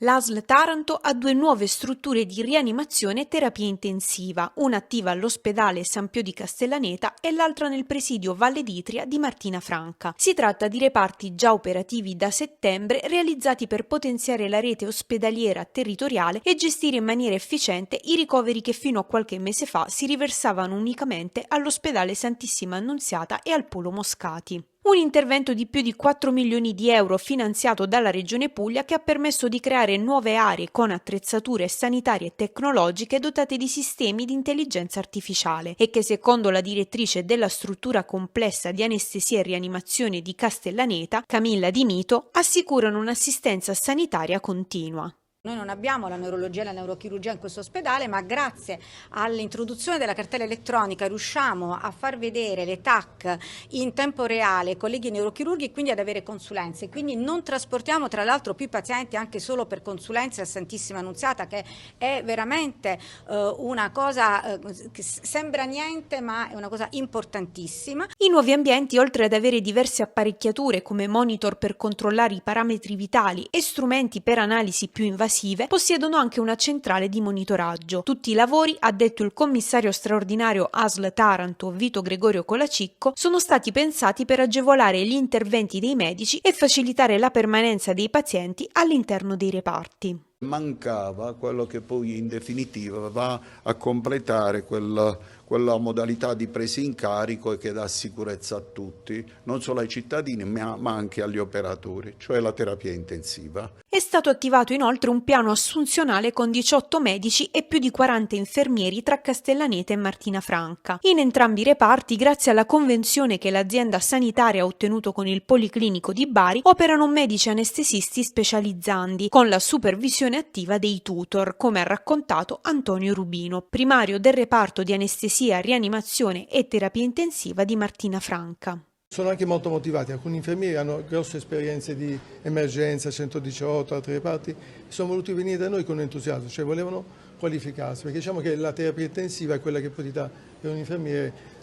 L'ASL Taranto ha due nuove strutture di rianimazione e terapia intensiva, una attiva all'ospedale San Pio di Castellaneta e l'altra nel presidio Valle d'Itria di Martina Franca. Si tratta di reparti già operativi da settembre, realizzati per potenziare la rete ospedaliera territoriale e gestire in maniera efficiente i ricoveri che fino a qualche mese fa si riversavano unicamente all'ospedale Santissima Annunziata e al Polo Moscati. Un intervento di più di 4 milioni di euro finanziato dalla Regione Puglia che ha permesso di creare nuove aree con attrezzature sanitarie e tecnologiche dotate di sistemi di intelligenza artificiale e che, secondo la direttrice della struttura complessa di anestesia e rianimazione di Castellaneta, Camilla Di Mito, assicurano un'assistenza sanitaria continua. Noi non abbiamo la neurologia e la neurochirurgia in questo ospedale, ma grazie all'introduzione della cartella elettronica riusciamo a far vedere le TAC in tempo reale ai colleghi neurochirurghi e quindi ad avere consulenze. Quindi non trasportiamo tra l'altro più pazienti anche solo per consulenze a Santissima Annunziata, che è veramente una cosa che sembra niente, ma è una cosa importantissima. I nuovi ambienti, oltre ad avere diverse apparecchiature come monitor per controllare i parametri vitali e strumenti per analisi più invasive, possiedono anche una centrale di monitoraggio. Tutti i lavori, ha detto il commissario straordinario ASL Taranto Vito Gregorio Colacicco, sono stati pensati per agevolare gli interventi dei medici e facilitare la permanenza dei pazienti all'interno dei reparti. Mancava quello che poi in definitiva va a completare quella modalità di presa in carico e che dà sicurezza a tutti, non solo ai cittadini ma anche agli operatori, cioè la terapia intensiva. È stato attivato inoltre un piano assunzionale con 18 medici e più di 40 infermieri tra Castellaneta e Martina Franca. In entrambi i reparti, grazie alla convenzione che l'azienda sanitaria ha ottenuto con il Policlinico di Bari, operano medici anestesisti specializzandi, con la supervisione attiva dei tutor, come ha raccontato Antonio Rubino, primario del reparto di anestesia, rianimazione e terapia intensiva di Martina Franca. Sono anche molto motivati, alcuni infermieri hanno grosse esperienze di emergenza, 118, altri reparti, sono voluti venire da noi con entusiasmo, cioè volevano qualificarsi, perché diciamo che la terapia intensiva è quella che poi ti dà per un infermiere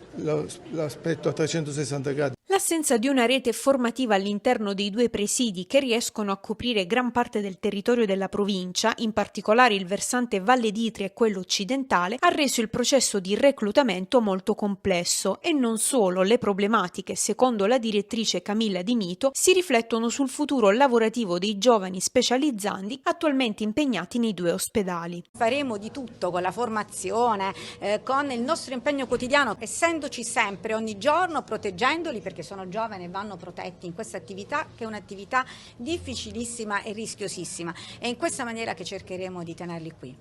l'aspetto a 360 gradi. L'assenza di una rete formativa all'interno dei due presidi che riescono a coprire gran parte del territorio della provincia, in particolare il versante Valle d'Itria e quello occidentale, ha reso il processo di reclutamento molto complesso e non solo. Le problematiche, secondo la direttrice Camilla Di Mito, si riflettono sul futuro lavorativo dei giovani specializzandi attualmente impegnati nei due ospedali. Faremo di tutto con la formazione, con il nostro impegno quotidiano, essendoci sempre ogni giorno, proteggendoli perché sono giovani e vanno protetti in questa attività che è un'attività difficilissima e rischiosissima. È in questa maniera che cercheremo di tenerli qui.